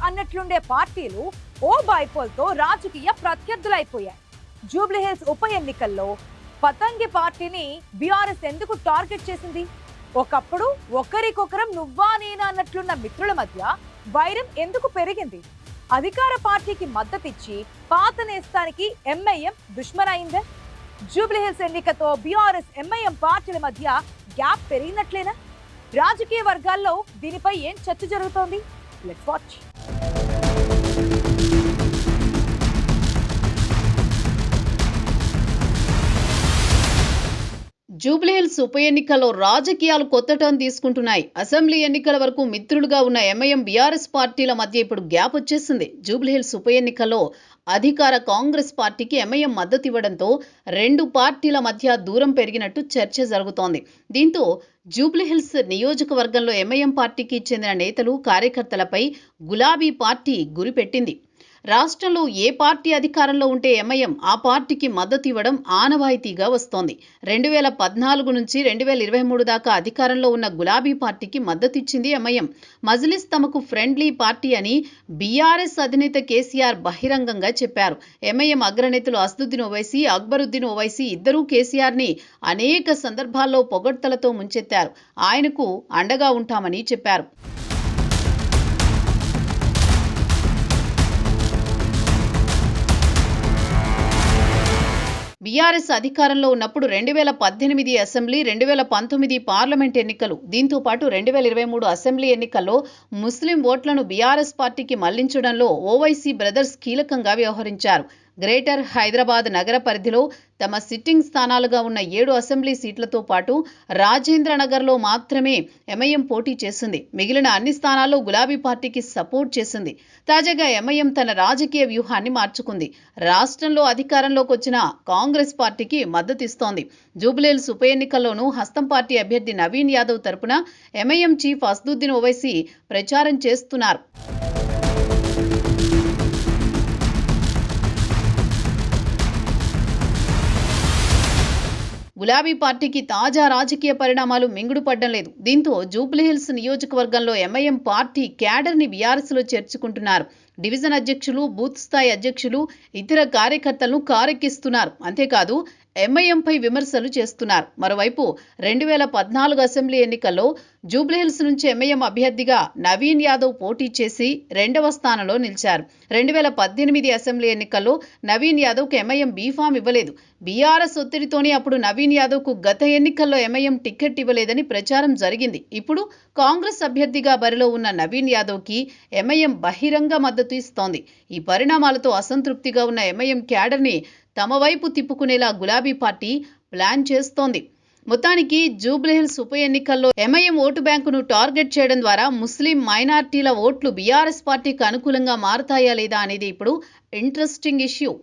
అన్నట్లుండే పార్టీలు ఓ బైపోల్తో రాజకీయ ప్రత్యర్థులైపోయాయి. జూబ్లీహిల్స్ ఉప ఎన్నికల్లో పతంగి పార్టీని బీఆర్ఎస్ ఎందుకు టార్గెట్ చేసింది? ఒకప్పుడు ఒకరికొకరం నువ్వా నేనా అన్నట్లున్న మిత్రుల మధ్య వైరం ఎందుకు పెరిగింది? అధికార పార్టీకి మద్దతిచ్చి పాత నేస్తానికి ఎంఐఎం దుష్మన్ అయిందే. జూబ్లీహిల్స్ ఎన్నికతో బీఆర్ఎస్ ఎంఐఎం పార్టీల మధ్య గ్యాప్ పెరిగినట్లేనా? రాజకీయ వర్గాల్లో దీనిపై ఏం చర్చ జరుగుతోంది? Let's watch. జూబ్లీహిల్స్ ఉప ఎన్నికల్లో రాజకీయాలు కొత్త టర్న్ తీసుకుంటున్నాయి. అసెంబ్లీ ఎన్నికల వరకు మిత్రులుగా ఉన్న ఎంఐఎం బీఆర్ఎస్ పార్టీల మధ్య ఇప్పుడు గ్యాప్ వచ్చేసింది. జూబ్లీహిల్స్ ఉప ఎన్నికల్లో అధికార కాంగ్రెస్ పార్టీకి ఎంఐఎం మద్దతు ఇవ్వడంతో రెండు పార్టీల మధ్య దూరం పెరిగినట్టు చర్చ జరుగుతోంది. దీంతో జూబ్లీహిల్స్ నియోజకవర్గంలో ఎంఐఎం పార్టీకి చెందిన నేతలు కార్యకర్తలపై గులాబీ పార్టీ గురిపెట్టింది. రాష్ట్రంలో ఏ పార్టీ అధికారంలో ఉంటే ఎంఐఎం ఆ పార్టీకి మద్దతు ఇవ్వడం ఆనవాయితీగా వస్తోంది. 2014 నుంచి 2023 దాకా అధికారంలో ఉన్న గులాబీ పార్టీకి మద్దతిచ్చింది ఎంఐఎం. మజ్లిస్ తమకు ఫ్రెండ్లీ పార్టీ అని బీఆర్ఎస్ అధినేత కేసీఆర్ బహిరంగంగా చెప్పారు. ఎంఐఎం అగ్రనేతలు అసదుద్దీన్ ఓవైసీ, అక్బరుద్దీన్ ఓవైసీ ఇద్దరూ కేసీఆర్ని అనేక సందర్భాల్లో పొగడ్తలతో ముంచెత్తారు. ఆయనకు అండగా ఉంటామని చెప్పారు. బీఆర్ఎస్ అధికారంలో ఉన్నప్పుడు 2018 అసెంబ్లీ, 2019 పార్లమెంట్ ఎన్నికలు, దీంతో పాటు 2023 అసెంబ్లీ ఎన్నికల్లో ముస్లిం ఓట్లను బీఆర్ఎస్ పార్టీకి మళ్లించడంలో ఓవైసీ బ్రదర్స్ కీలకంగా వ్యవహరించారు. గ్రేటర్ హైదరాబాద్ నగర పరిధిలో తమ సిట్టింగ్ స్థానాలుగా ఉన్న 7 అసెంబ్లీ సీట్లతో పాటు రాజేంద్రనగర్లో మాత్రమే ఎంఐఎం పోటీ చేసింది. మిగిలిన అన్ని స్థానాల్లో గులాబీ పార్టీకి సపోర్ట్ చేసింది. తాజాగా ఎంఐఎం తన రాజకీయ వ్యూహాన్ని మార్చుకుంది. రాష్ట్రంలో అధికారంలోకి వచ్చిన కాంగ్రెస్ పార్టీకి మద్దతిస్తోంది. జూబ్లీహిల్స్ ఉప ఎన్నికల్లోనూ హస్తం పార్టీ అభ్యర్థి నవీన్ యాదవ్ తరపున ఎంఐఎం చీఫ్ అసదుద్దీన్ ఓవైసీ ప్రచారం చేస్తున్నారు. గులాబీ పార్టీకి తాజా రాజకీయ పరిణామాలు మింగుడు పడ్డం లేదు. దీంతో జూబ్లీహిల్స్ నియోజకవర్గంలో ఎంఐఎం పార్టీ క్యాడర్ని బీఆర్ఎస్లో చేర్చుకుంటున్నారు. డివిజన్ అధ్యక్షులు, బూత్ స్థాయి అధ్యక్షులు ఇతర కార్యకర్తలను కారెక్కిస్తున్నారు. అంతేకాదు ఎంఐఎంపై విమర్శలు చేస్తున్నారు. మరోవైపు 2014 అసెంబ్లీ ఎన్నికల్లో జూబ్లీహిల్స్ నుంచి ఎంఐఎం అభ్యర్థిగా నవీన్ యాదవ్ పోటీ చేసి 2వ స్థానంలో నిలిచారు. 2018 అసెంబ్లీ ఎన్నికల్లో నవీన్ యాదవ్కు ఎంఐఎం బీఫామ్ ఇవ్వలేదు. బీఆర్ఎస్ ఒత్తిడితోనే అప్పుడు నవీన్ యాదవ్కు గత ఎన్నికల్లో ఎంఐఎం టికెట్ ఇవ్వలేదని ప్రచారం జరిగింది. ఇప్పుడు కాంగ్రెస్ అభ్యర్థిగా బరిలో ఉన్న నవీన్ యాదవ్కి ఎంఐఎం బహిరంగ మద్దతు ఇస్తోంది. ఈ పరిణామాలతో అసంతృప్తిగా ఉన్న ఎంఐఎం క్యాడర్ని తమ వైపు తిప్పుకునేలా గులాబీ పార్టీ ప్లాన్ చేస్తోంది. మొత్తానికి జూబ్లీహిల్స్ ఉప ఎన్నికల్లో ఎంఐఎం ఓటు బ్యాంకును టార్గెట్ చేయడం ద్వారా ముస్లిం మైనార్టీల ఓట్లు బీఆర్ఎస్ పార్టీకి అనుకూలంగా మారతాయా లేదా అనేది ఇప్పుడు ఇంట్రెస్టింగ్ ఇష్యూ.